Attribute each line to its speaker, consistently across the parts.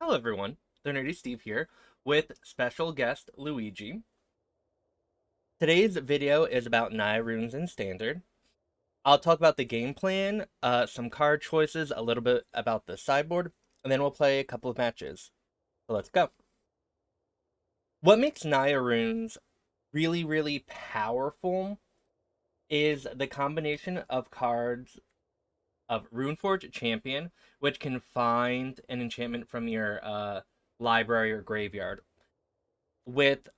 Speaker 1: Hello everyone, the Nerdy Steve here with special guest Luigi. Today's video is about Naya Runes in Standard. I'll talk about the game plan, some card choices, a little bit about the sideboard, and then we'll play a couple of matches. So let's go. What makes Naya Runes really powerful is the combination of cards of Runeforge Champion, which can find an enchantment from your library or graveyard, with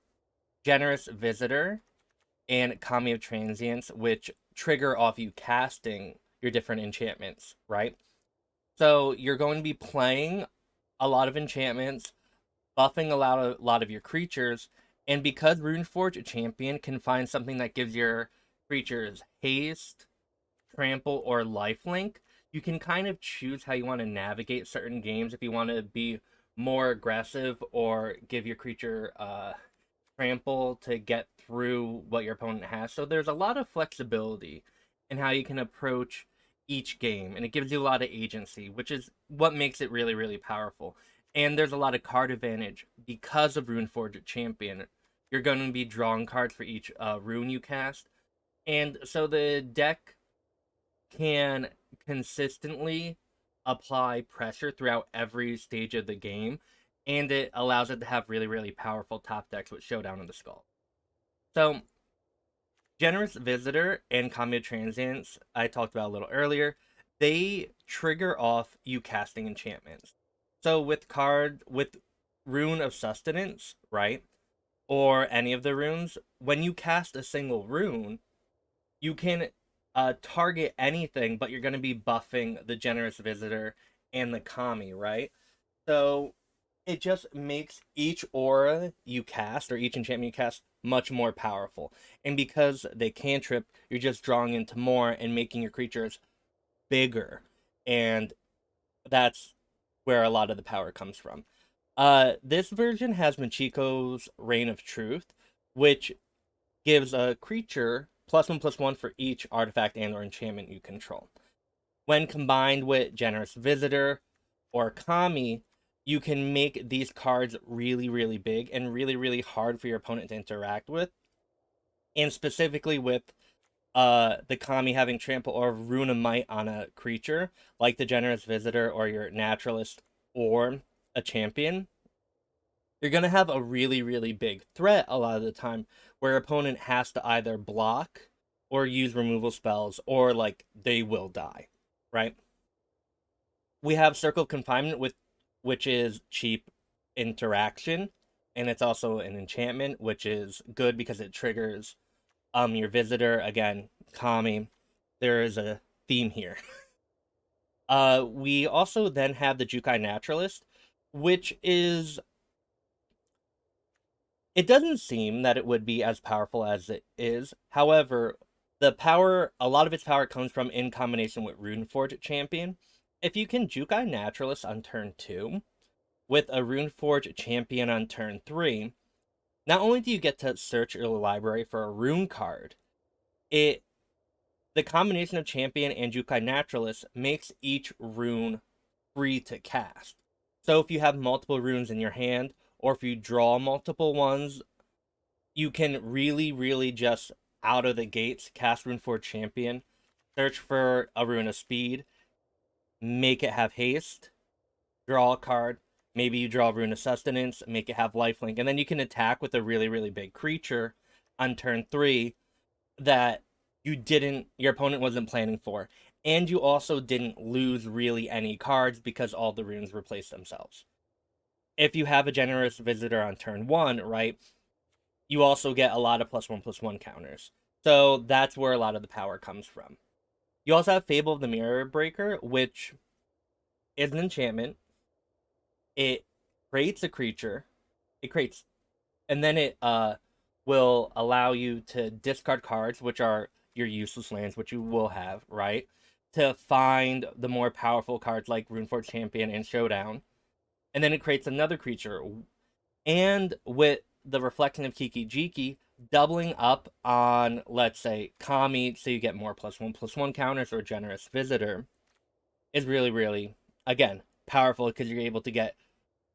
Speaker 1: Generous Visitor and Kami of Transience, which trigger off you casting your different enchantments, right? So you're going to be playing a lot of enchantments, buffing a lot of your creatures, and because Runeforge Champion can find something that gives your creatures haste, trample, or lifelink, you can kind of choose how you want to navigate certain games. If you want to be more aggressive or give your creature trample to get through what your opponent has. So there's a lot of flexibility in how you can approach each game, and it gives you a lot of agency, which is what makes it really powerful. And there's a lot of card advantage because of Runeforge Champion. You're going to be drawing cards for each rune you cast, and so the deck can consistently apply pressure throughout every stage of the game, and it allows it to have really powerful top decks with Showdown and the Skalds. So, Generous Visitor and Kami of Transience, I talked about a little earlier, they trigger off you casting enchantments. So with Rune of Sustenance, right, or any of the runes, when you cast a single rune, you can target anything, but you're going to be buffing the Generous Visitor and the Kami, right? So it just makes each aura you cast or each enchantment you cast much more powerful. And because they cantrip, you're just drawing into more and making your creatures bigger. And that's where a lot of the power comes from. This version has Michiko's Reign of Truth, which gives a creature +1/+1 for each artifact and or enchantment you control. When combined with Generous Visitor or Kami, you can make these cards really big and really hard for your opponent to interact with. And specifically with the Kami having trample or Rune of Might on a creature, like the Generous Visitor or your Naturalist or a Champion, you're going to have a really big threat a lot of the time where your opponent has to either block or use removal spells, or like they will die, right? We have Circle of Confinement, which is cheap interaction, and it's also an enchantment, which is good because it triggers your visitor. Again, Kami. There is a theme here. We also then have the Jukai Naturalist, which is, it doesn't seem that it would be as powerful as it is. However, a lot of its power comes from in combination with Runeforge Champion. If you can Jukai Naturalist on turn 2, with a Runeforge Champion on turn 3, not only do you get to search your library for a rune card, the combination of Champion and Jukai Naturalist makes each rune free to cast. So if you have multiple runes in your hand, or if you draw multiple ones, you can really just out of the gates cast Runeforge Champion, search for a Rune of Speed, make it have haste, draw a card, maybe you draw a Rune of Sustenance, make it have lifelink, and then you can attack with a really big creature on turn 3 that your opponent wasn't planning for. And you also didn't lose really any cards because all the runes replaced themselves. If you have a Generous Visitor on turn 1, right, you also get a lot of +1/+1 counters. So that's where a lot of the power comes from. You also have Fable of the Mirror Breaker, which is an enchantment. It creates a creature. And then it will allow you to discard cards, which are your useless lands, which you will have, right? To find the more powerful cards like Runeforge Champion and Showdown. And then it creates another creature. And with the Reflection of Kiki-Jiki, doubling up on, let's say, Kami, so you get more +1/+1 counters, or Generous Visitor, is really, again, powerful because you're able to get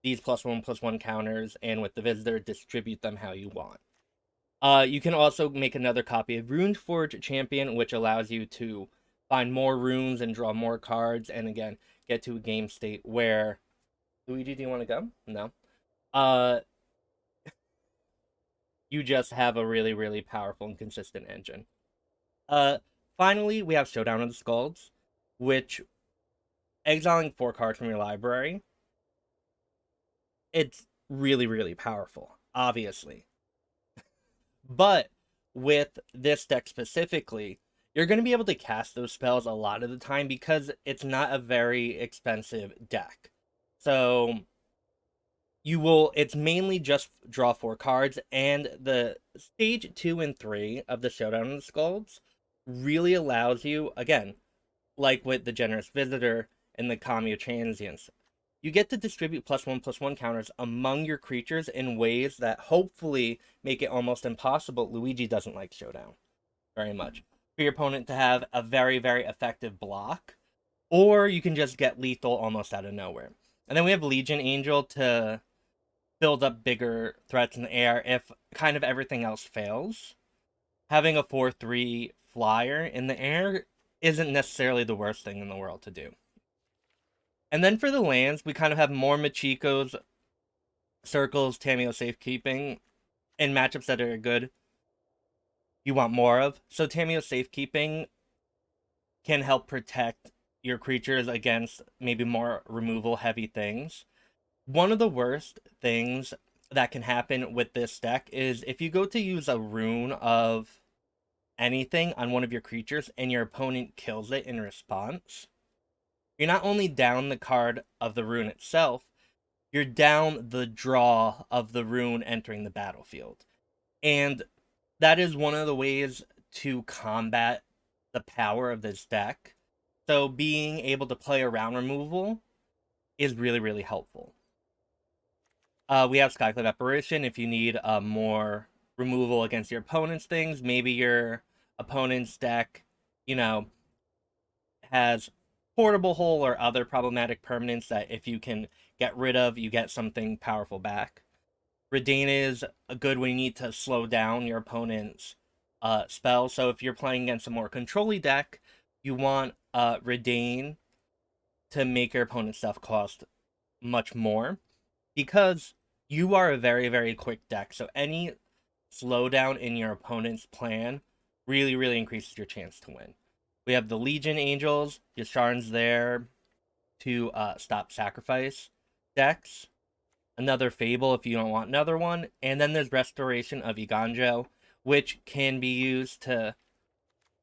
Speaker 1: these +1/+1 counters, and with the visitor, distribute them how you want. You can also make another copy of Runeforge Champion, which allows you to find more runes and draw more cards, and again, get to a game state where... Luigi, do you want to go? No. You just have a really, really powerful and consistent engine. Finally, we have Showdown of the Skalds, which, exiling 4 cards from your library, it's really, really powerful, obviously. But with this deck specifically, you're going to be able to cast those spells a lot of the time because it's not a very expensive deck. So it's mainly just draw 4 cards, and the stage 2 and 3 of the Showdown of the Skalds really allows you, again, like with the Generous Visitor and the Kami of Transience, you get to distribute +1/+1 counters among your creatures in ways that hopefully make it almost impossible. Luigi doesn't like Showdown very much. For your opponent to have a very, very effective block, or you can just get lethal almost out of nowhere. And then we have Legion Angel to build up bigger threats in the air if kind of everything else fails. Having a 4/3 flyer in the air isn't necessarily the worst thing in the world to do. And then for the lands, we kind of have more Michikos, Circles, Tamiyo Safekeeping, and matchups that are good you want more of. So Tamiyo Safekeeping can help protect your creatures against maybe more removal heavy things. One of the worst things that can happen with this deck is if you go to use a rune of anything on one of your creatures and your opponent kills it in response, you're not only down the card of the rune itself, you're down the draw of the rune entering the battlefield. And that is one of the ways to combat the power of this deck. So being able to play around removal is really, really helpful. We have Skyclave Apparition if you need more removal against your opponent's things. Maybe your opponent's deck, has Portable Hole or other problematic permanents that if you can get rid of, you get something powerful back. Redain is good when you need to slow down your opponent's spell. So if you're playing against a more control-y deck, you want Redain to make your opponent's stuff cost much more, because you are a very, very quick deck. So any slowdown in your opponent's plan really, really increases your chance to win. We have the Legion Angels. Yasharn's there to stop sacrifice decks. Another Fable if you don't want another one. And then there's Restoration of Eiganjo, which can be used to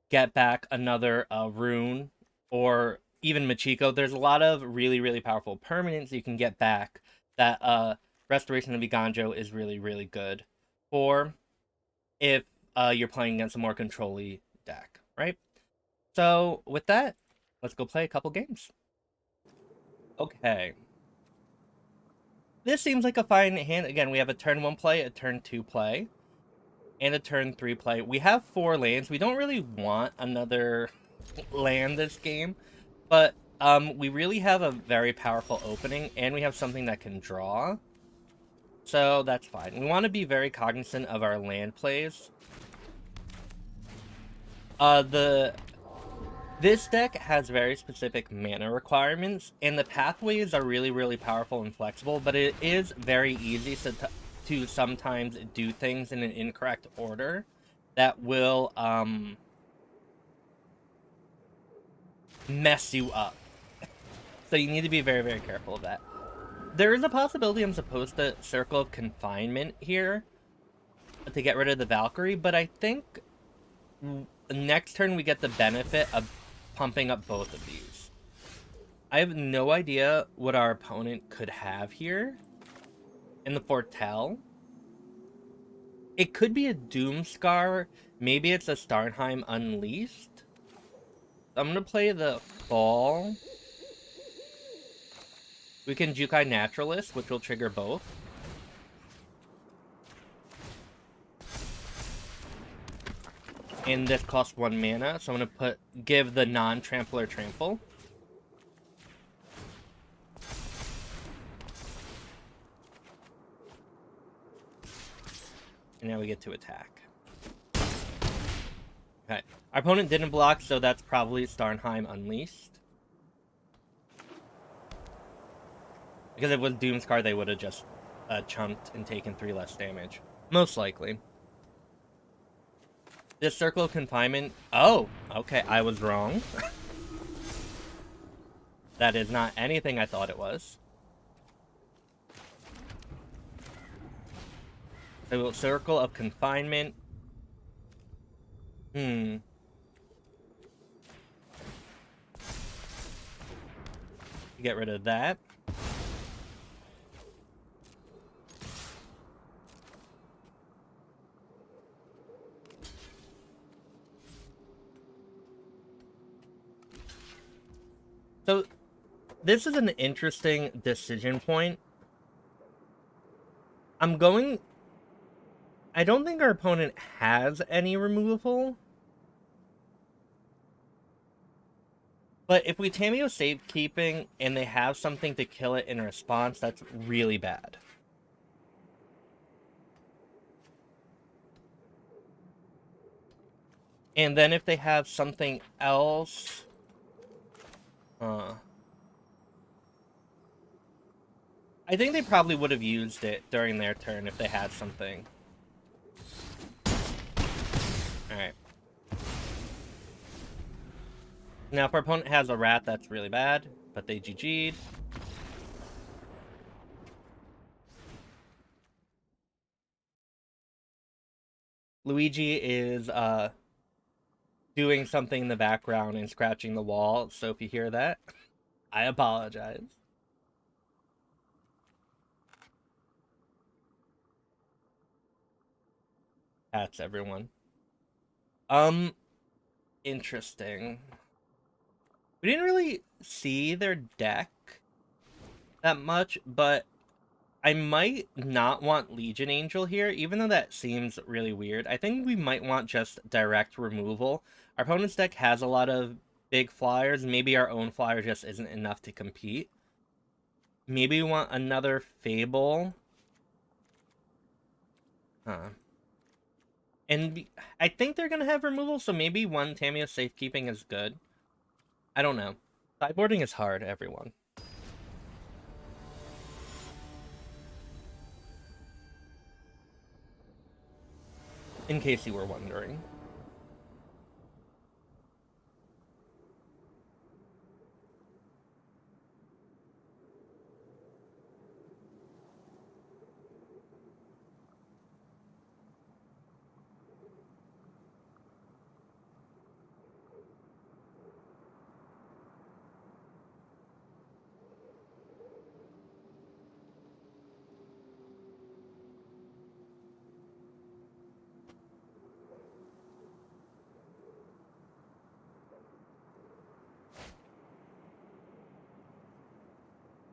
Speaker 1: get back another rune, or even Michiko. There's a lot of really, really powerful permanents you can get back that Restoration of Eiganjo is really, really good for if you're playing against a more control-y deck, right? So with that, let's go play a couple games. Okay. This seems like a fine hand. Again, we have a turn 1 play, a turn 2 play, and a turn 3 play. We have 4 lands. We don't really want another land this game, but we really have a very powerful opening, and we have something that can draw. So that's fine. We want to be very cognizant of our land plays. This deck has very specific mana requirements, and the pathways are really, really powerful and flexible, but it is very easy to sometimes do things in an incorrect order that will mess you up. So you need to be very, very careful of that. There is a possibility I'm supposed to Circle of Confinement here to get rid of the Valkyrie, but I think next turn we get the benefit of pumping up both of these. I have no idea what our opponent could have here in the Foretell. It could be a Doomscar. Maybe it's a Starnheim Unleashed. I'm going to play the Fall. We can Jukai Naturalist, which will trigger both. And this costs 1 mana, so I'm going to give the non-trampler trample. And now we get to attack. Okay. Our opponent didn't block, so that's probably Starnheim Unleashed. Because if it was Doomscar, they would have just chunked and taken 3 less damage. Most likely. This Circle of Confinement... Oh! Okay, I was wrong. That is not anything I thought it was. So, Circle of Confinement. Get rid of that. So, this is an interesting decision point. I don't think our opponent has any removal. But if we Tamiyo Safekeeping and they have something to kill it in response, that's really bad. And then if they have something else... I think they probably would have used it during their turn if they had something. Alright. Now, if our opponent has a rat, that's really bad, but they GG'd. Luigi is, doing something in the background and scratching the wall, so if you hear that, I apologize. That's everyone. Interesting. We didn't really see their deck that much, but I might not want Legion Angel here, even though that seems really weird. I think we might want just direct removal. Our opponent's deck has a lot of big flyers. Maybe our own flyer just isn't enough to compete. Maybe we want another Fable. And I think they're going to have removal, so maybe one Tamiyo Safekeeping is good. I don't know. Sideboarding is hard, everyone. In case you were wondering.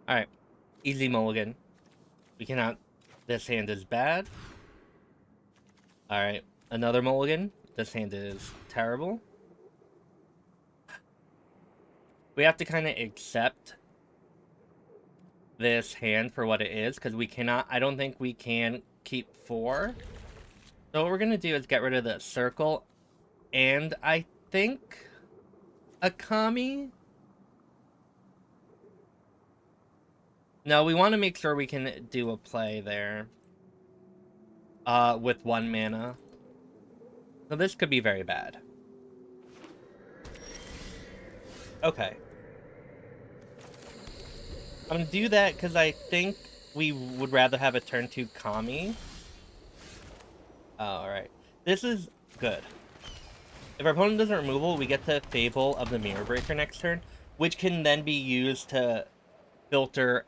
Speaker 1: Alright. Easy mulligan. We cannot... This hand is bad. Alright. Another mulligan. This hand is terrible. We have to kind of accept this hand for what it is, because we cannot... I don't think we can keep 4. So what we're going to do is get rid of the circle. And I think... a Kami... No, we want to make sure we can do a play there. With 1 mana. So this could be very bad. Okay. I'm gonna do that because I think we would rather have a turn 2 Kami. Alright. This is good. If our opponent doesn't removal, we get to Fable of the Mirror Breaker next turn, which can then be used to filter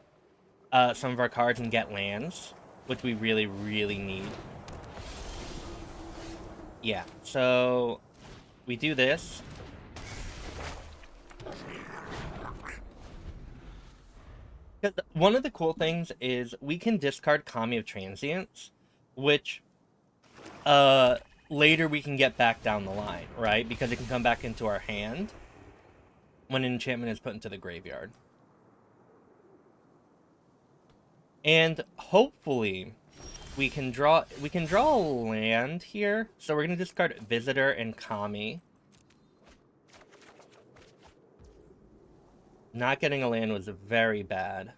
Speaker 1: some of our cards and get lands, which we really, really need. Yeah, so we do this. Because one of the cool things is we can discard Kami of Transience, which later we can get back down the line, right? Because it can come back into our hand when an enchantment is put into the graveyard. And hopefully we can draw a land here. So we're gonna discard Visitor and Kami. Not getting a land was very bad.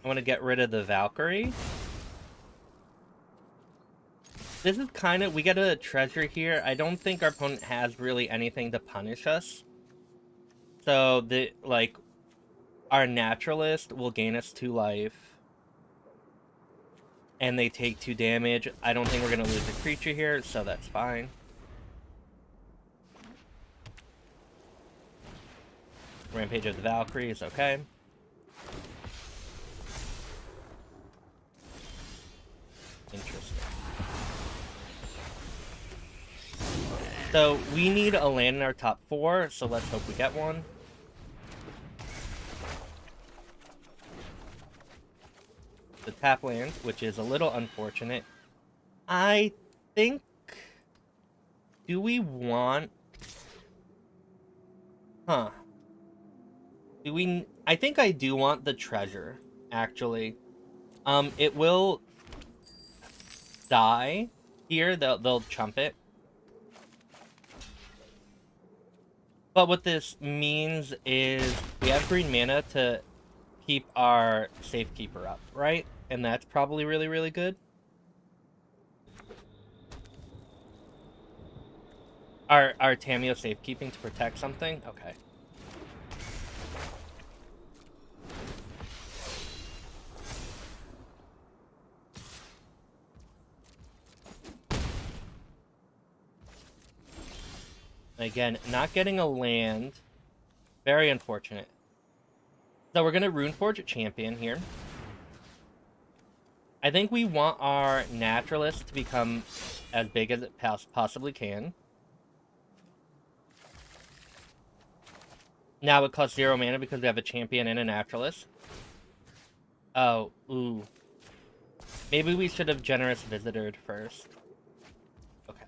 Speaker 1: I want to get rid of the Valkyrie. This is kind of... we get a treasure here. I don't think our opponent has really anything to punish us. So, our Naturalist will gain us 2 life. And they take 2 damage. I don't think we're going to lose a creature here, so that's fine. Rampage of the Valkyrie is okay. Interesting. So, we need a land in our top 4, so let's hope we get one. The tap land, which is a little unfortunate. I think... do we want... huh. Do we... I think I do want the treasure, actually. It will die here. They'll chump it. But what this means is we have green mana to keep our Safekeeper up, right? And that's probably really, really good. Our Tamiyo Safekeeping to protect something? Okay. Again, not getting a land. Very unfortunate. So we're going to Runeforge Champion here. I think we want our Naturalist to become as big as it possibly can. Now it costs 0 mana because we have a Champion and a Naturalist. Oh, ooh. Maybe we should have Generous Visitored first. Okay.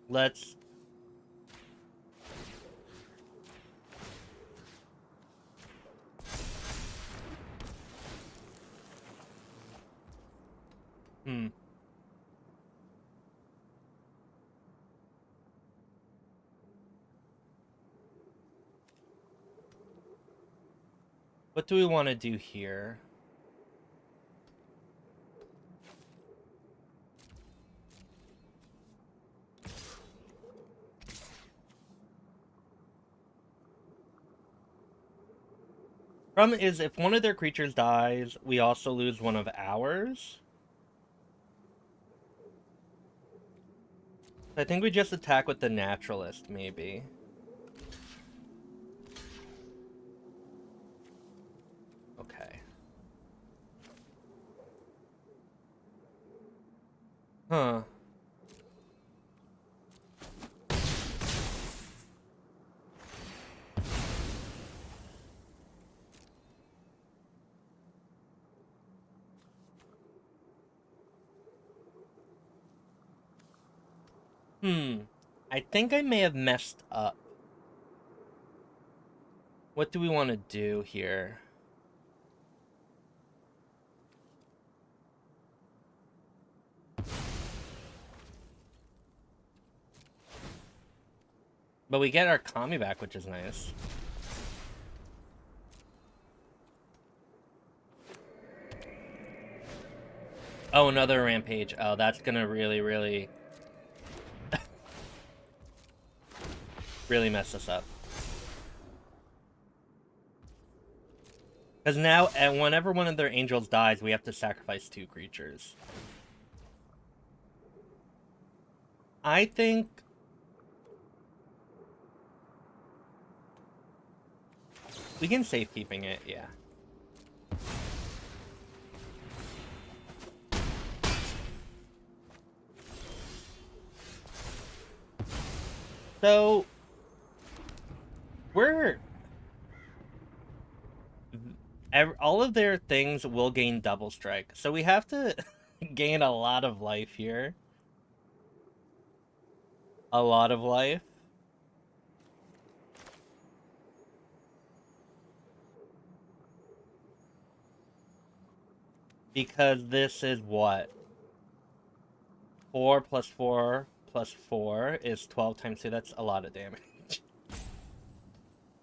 Speaker 1: Let's... What do we want to do here? Problem is, if one of their creatures dies, we also lose one of ours. I think we just attack with the Naturalist, maybe. Okay. Huh. I think I may have messed up. What do we want to do here? But we get our Kami back, which is nice. Oh, another Rampage. Oh, that's gonna really, really... really mess us up. Because now, and whenever one of their angels dies, we have to sacrifice 2 creatures. I think... we can Safekeeping it, yeah. So... we're all of their things will gain double strike, so we have to gain a lot of life here. A lot of life. Because this is what? 4 plus 4 plus 4 is 12 times 2. That's a lot of damage.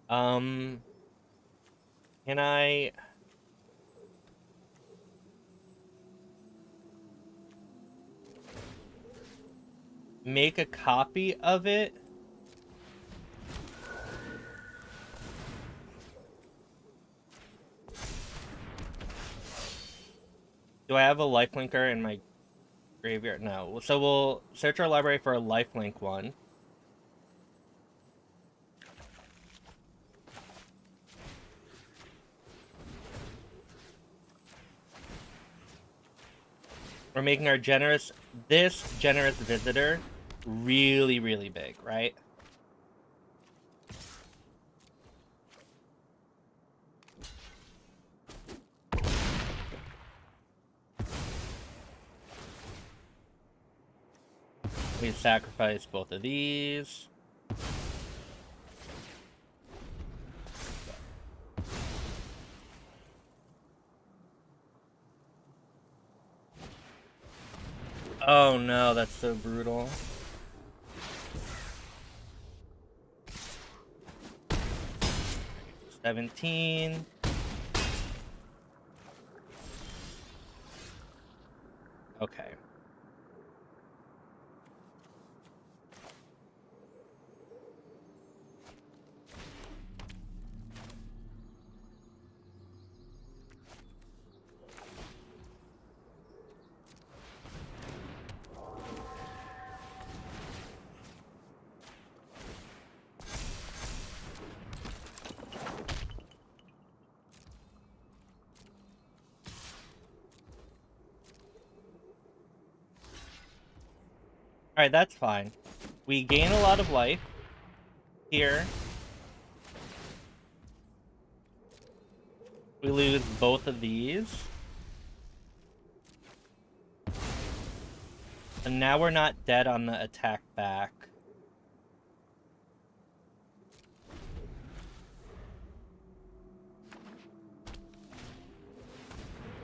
Speaker 1: Can I... make a copy of it? Do I have a lifelinker in my graveyard? No. So we'll search our library for a lifelink one. We're making our this generous visitor really, really big, right? We sacrifice both of these. Oh no, that's so brutal. $17. Okay. Alright, that's fine. We gain a lot of life here. We lose both of these. And now we're not dead on the attack back.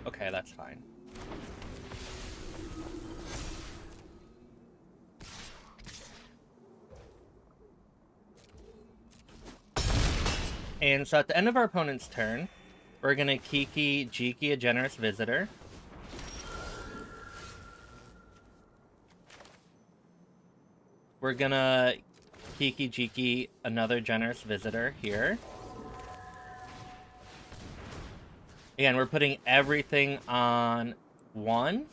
Speaker 1: Okay, that's fine. And so at the end of our opponent's turn, we're gonna Kiki Jiki, a generous visitor. We're gonna Kiki Jiki, another generous visitor here. Again, we're putting everything on 1.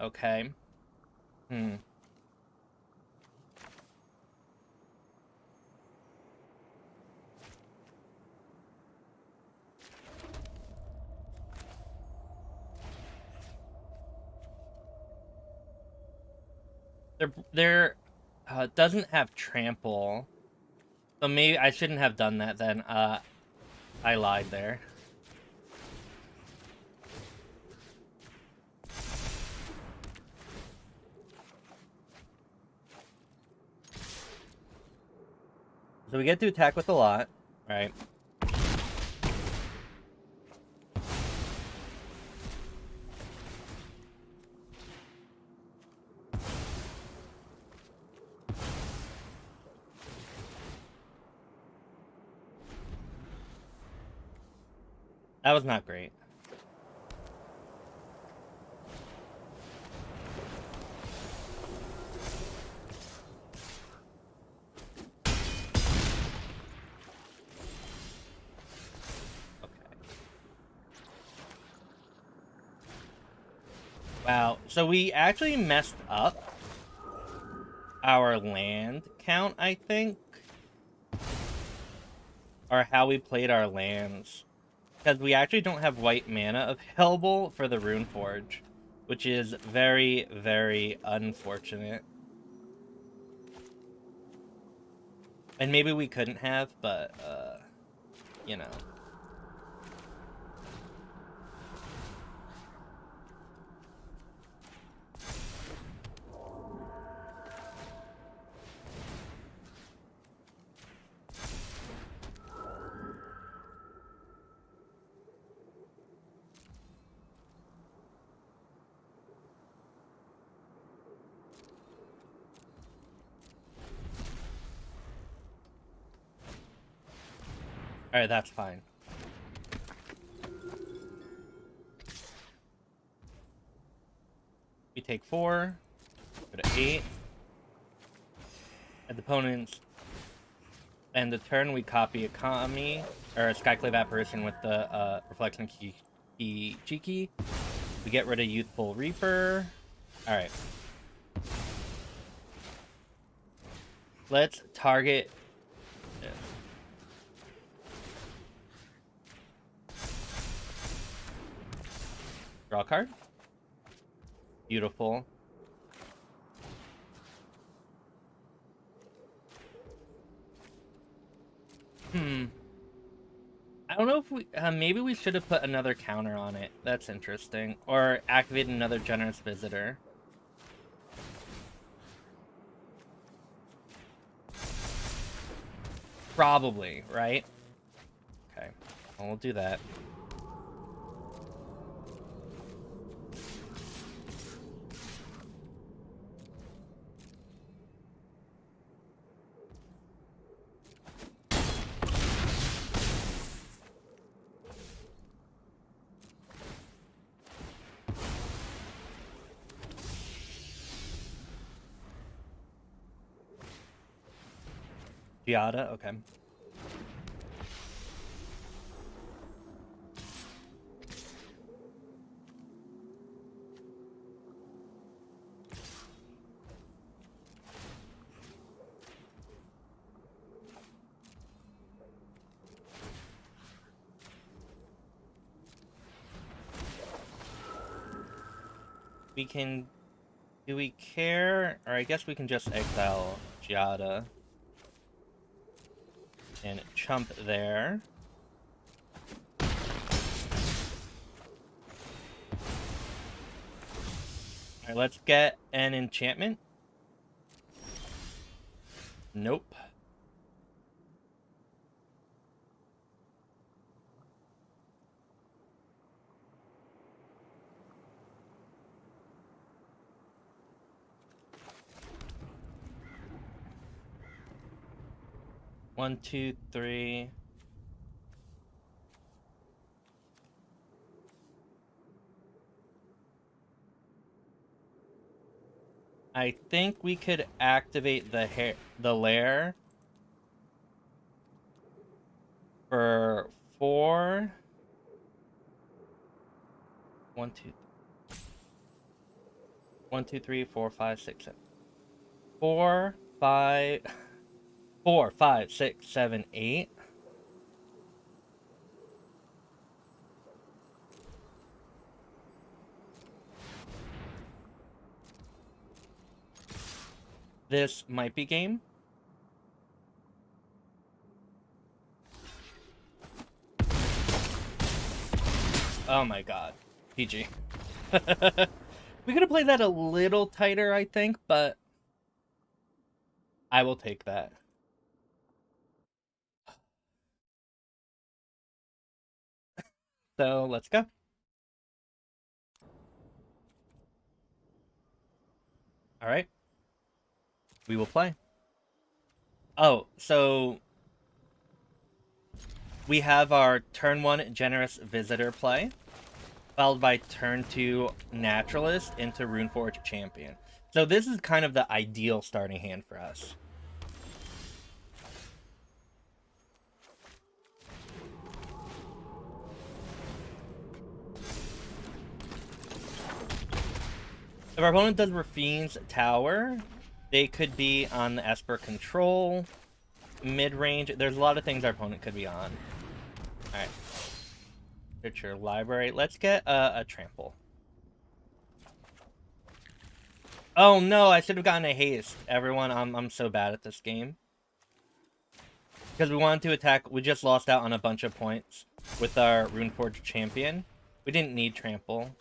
Speaker 1: Okay. There doesn't have trample. So maybe I shouldn't have done that then. I lied there. So we get to attack with a lot, right? That was not great. Wow, so we actually messed up our land count, I think. Or how we played our lands. Because we actually don't have white mana available for the Runeforge, which is very, very unfortunate. And maybe we couldn't have, but, you know. Alright, that's fine. We take 4, go to 8. At the opponent's end of turn, we copy a Kami, or a Skyclave Apparition with the Reflection Chiki. We get rid of Youthful Reaper. Alright. Let's target... Draw a card. Beautiful. I don't know if we... maybe we should have put another counter on it. That's interesting. Or activate another Generous Visitor. Probably, right? Okay. Well, we'll do that. Giada, okay. We can... Do we care? Or I guess we can just exile Giada. And chump there. Alright, let's get an enchantment. Nope. One, two, three. I think we could activate the Lair for 4. 1, 2, 1, 2, 3, 4, 5, 6, 7. 4, 5, 4, 5, 6, 7, 8. This might be game. Oh my god. PG. We could have played that a little tighter, I think, but I will take that. So, let's go. Alright. We will play. Oh, so... we have our turn 1 Generous Visitor play, followed by turn 2 Naturalist into Runeforge Champion. So this is kind of the ideal starting hand for us. If our opponent does Rafine's Tower, they could be on the Esper Control, mid-range. There's a lot of things our opponent could be on. Alright. Literature Library. Let's get a Trample. Oh no, I should have gotten a Haste. Everyone, I'm so bad at this game. Because we wanted to attack, we just lost out on a bunch of points with our Runeforge Champion. We didn't need Trample.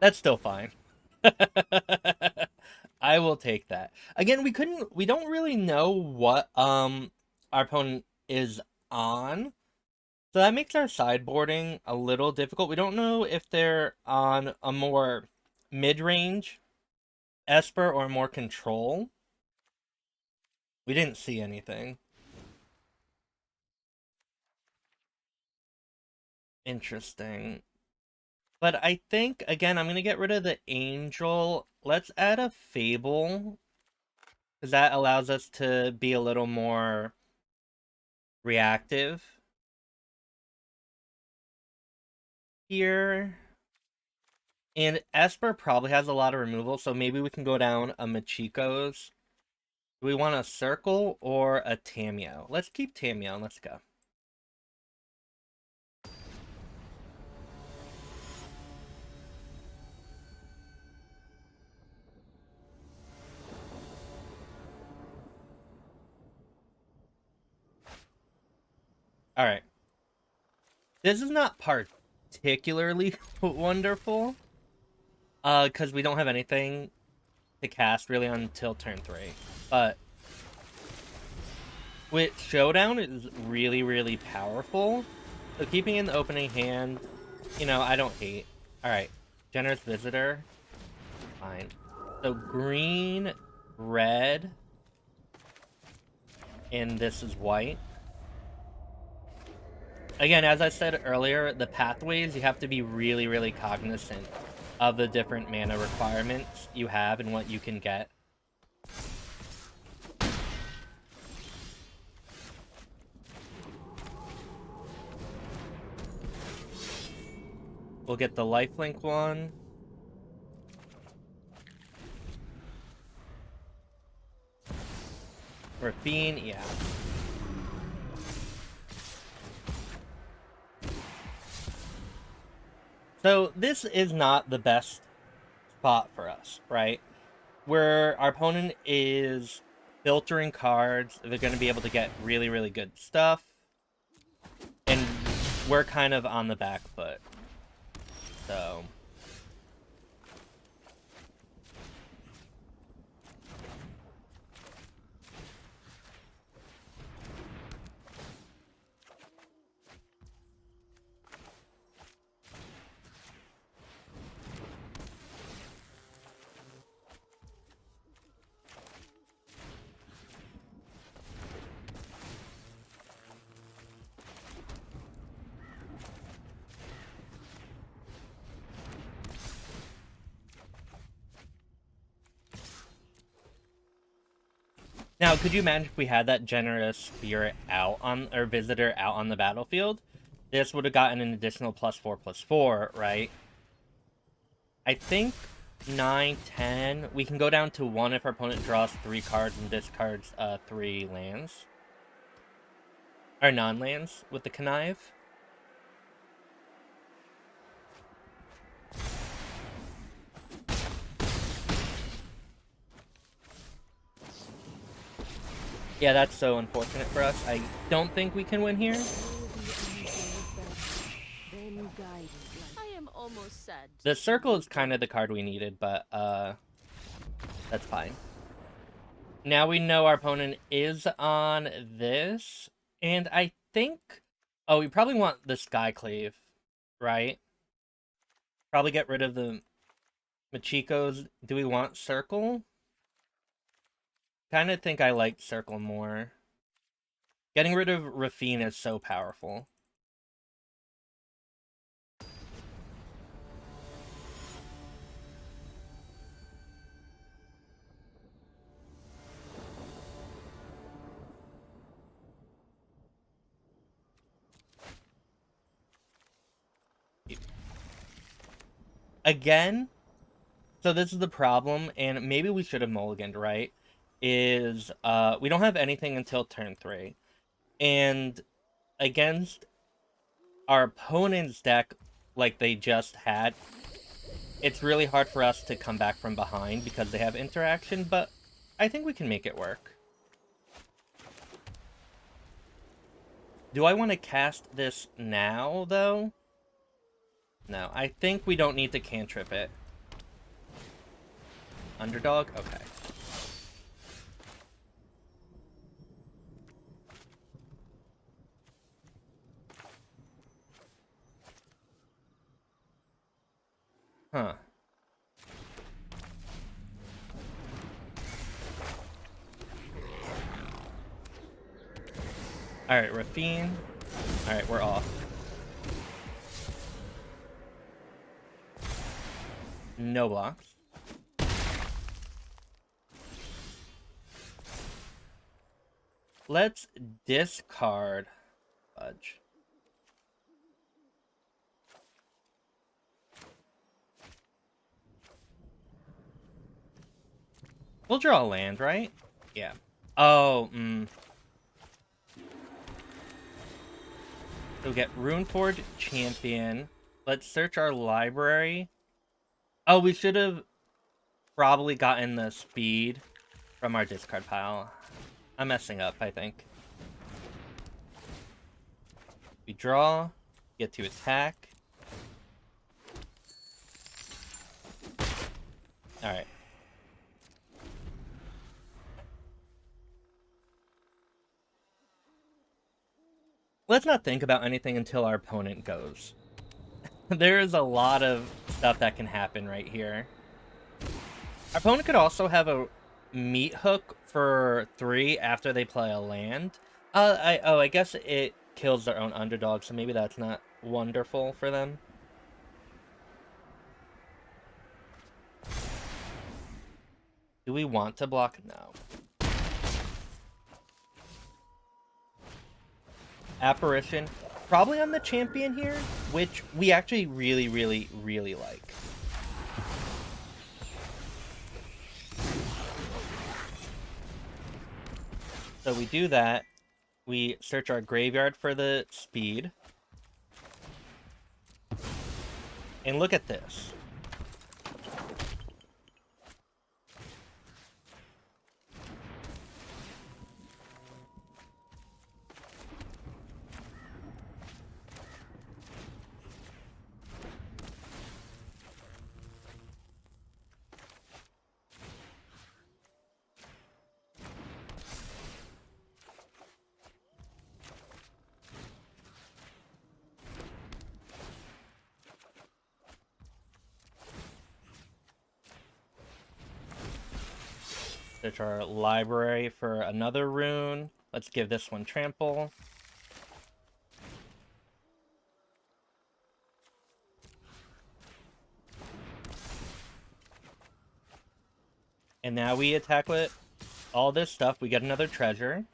Speaker 1: That's still fine. I will take that. Again, we don't really know what our opponent is on. So that makes our sideboarding a little difficult. We don't know if they're on a more mid-range Esper or more control. We didn't see anything. Interesting. But I think, again, I'm going to get rid of the Angel. Let's add a Fable. Because that allows us to be a little more reactive. Here. And Esper probably has a lot of removal, so maybe we can go down a Michiko's. Do we want a Circle or a Tamiyo? Let's keep Tamiyo and let's go. Alright. This is not particularly wonderful. Because we don't have anything to cast really until turn 3. But with Showdown is really, really powerful. So keeping in the opening hand, you know, I don't hate. Alright. Generous Visitor. Fine. So green, red, and this is white. Again, as I said earlier, the pathways, you have to be really, really cognizant of the different mana requirements you have and what you can get. We'll get the lifelink one. Raffine, yeah. So this is not the best spot for us, right? Where our opponent is filtering cards, they're going to be able to get really, really good stuff. And we're kind of on the back foot. So... Now, could you imagine if we had that generous spirit out on, or visitor out on the battlefield? This would have gotten an additional +4/+4, right? I think 9, 10. We can go down to 1 if our opponent draws 3 cards and discards 3 lands. Or non-lands with the connive. Yeah, that's so unfortunate for us. I don't think we can win here.
Speaker 2: I am almost sad.
Speaker 1: The circle is kind of the card we needed, but that's fine. Now we know our opponent is on this, and I think... Oh, we probably want the Skyclave, right? Probably get rid of the Michiko's. Do we want Circle? Kind of think I like Circle more. Getting rid of Raffine is so powerful. Again, so this is the problem, and maybe we should have mulliganed, right? Is, we don't have anything until turn 3. And against our opponent's deck, like they just had, it's really hard for us to come back from behind because they have interaction, but I think we can make it work. Do I want to cast this now, though? No, I think we don't need to cantrip it. Underdog? Okay. Huh. Alright, Rafine. Alright, we're off. No blocks. Let's discard Fudge. We'll draw a land, right? Yeah. Oh, We'll get Runeforge Champion. Let's search our library. Oh, we should have probably gotten the speed from our discard pile. I'm messing up, I think. We draw, get to attack. Alright. Let's not think about anything until our opponent goes. There is a lot of stuff that can happen right here. Our opponent could also have a meat hook for 3 after they play a land. I guess it kills their own underdog, so maybe that's not wonderful for them. Do we want to block? No. Apparition. Probably on the champion here, which we actually really, really, really like. So we do that. We search our graveyard for the speed. And look at this. Search our library for another rune. Let's give this one trample. And now we attack with all this stuff. We get another treasure.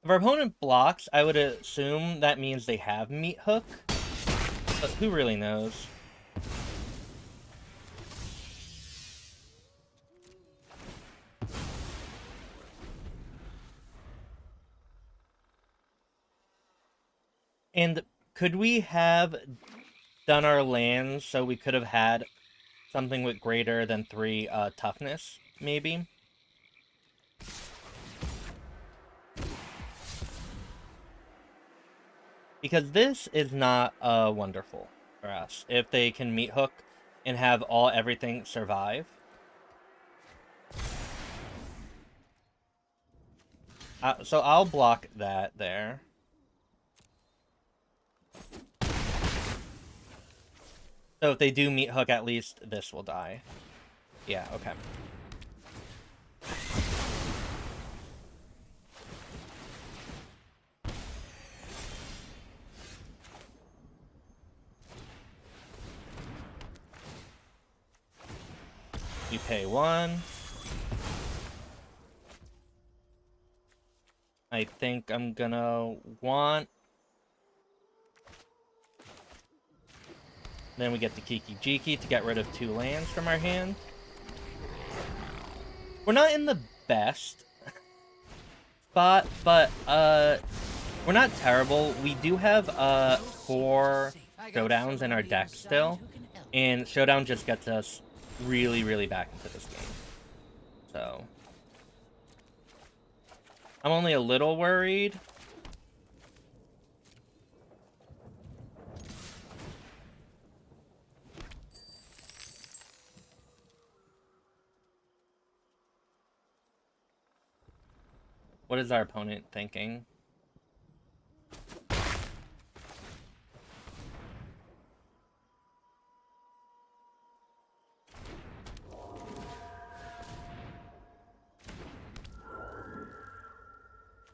Speaker 1: If our opponent blocks, I would assume that means they have meat hook. But who really knows? And could we have done our lands so we could have had something with greater than 3 toughness, maybe? Because this is not wonderful for us. If they can meat hook and have everything survive. So I'll block that there. So if they do meat hook, at least this will die. Yeah, okay. You pay 1. I think I'm gonna want... Then we get the Kiki Jiki to get rid of 2 lands from our hand. We're not in the best spot, but We're not terrible. We do have 4 Showdowns in our deck still, and Showdown just gets us really, really back into this game. So I'm only a little worried. What is our opponent thinking?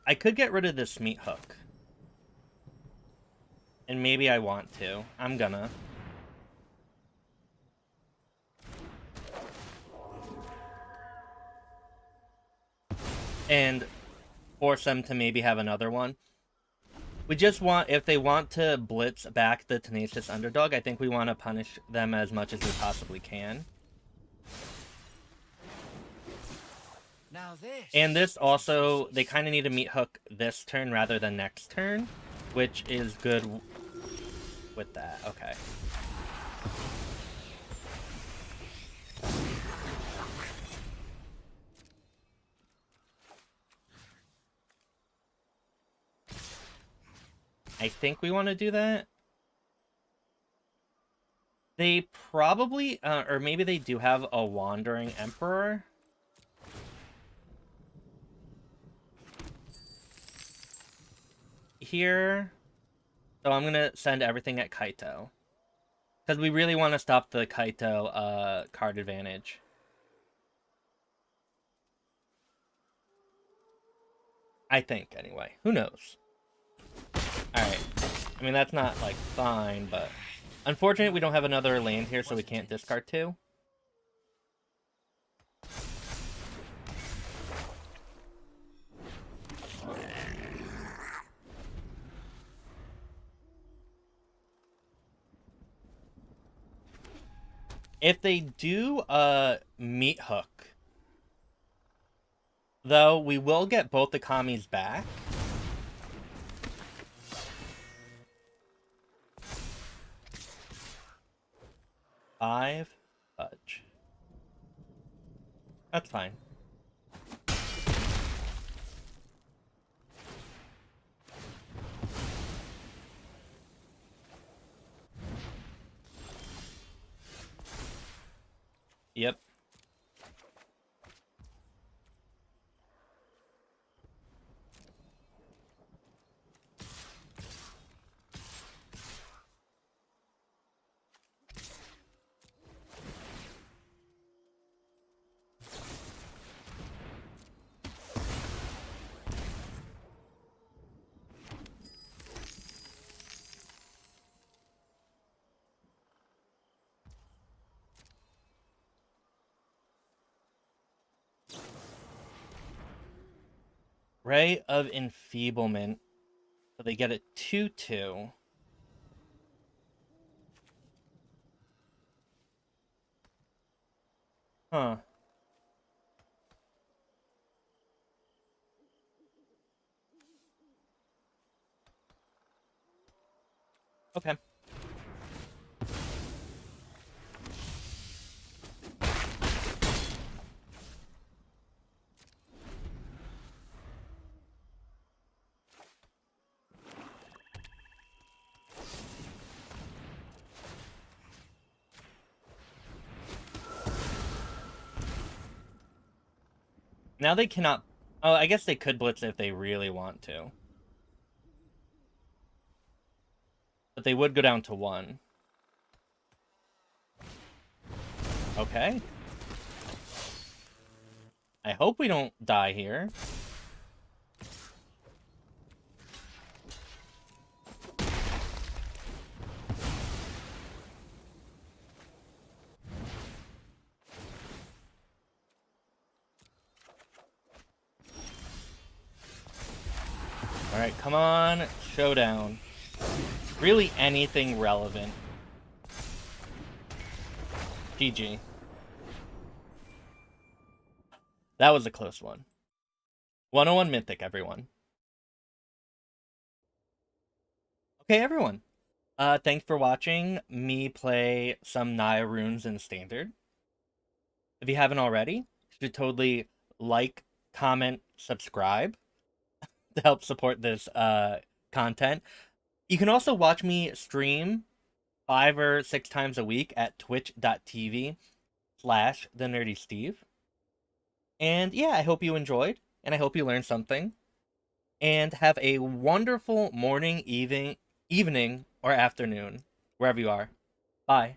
Speaker 1: I could get rid of this meat hook. And maybe I want to. I'm gonna. And force them to maybe have another one. We just want, if they want to blitz back the Tenacious Underdog, I think we want to punish them as much as we possibly can. And this also, they kind of need to meat hook this turn rather than next turn, which is good with that. Okay. I think we want to do that. They probably, or maybe they do have a Wandering Emperor. Here. So I'm going to send everything at Kaito. Because we really want to stop the Kaito card advantage. I think, anyway. Who knows? Alright. I mean, that's not, like, fine, but... Unfortunately, we don't have another land here, so we can't discard 2. If they do meat hook, though, we will get both the Kamis back. Five fudge. That's fine. Yep. Ray of Enfeeblement. So they get a 2/2. Huh. Okay. Now they cannot... Oh, I guess they could blitz if they really want to. But they would go down to 1. Okay. I hope we don't die here. Alright, come on. Showdown. Really anything relevant. GG. That was a close one. 101 Mythic, everyone. Okay, everyone. Thanks for watching me play some Naya Runes in Standard. If you haven't already, you should totally like, comment, subscribe to help support this content. You can also watch me stream 5 or 6 times a week at twitch.tv/thenerdysteve. And yeah, I hope you enjoyed, and I hope you learned something. And have a wonderful morning, evening, or afternoon, wherever you are. Bye.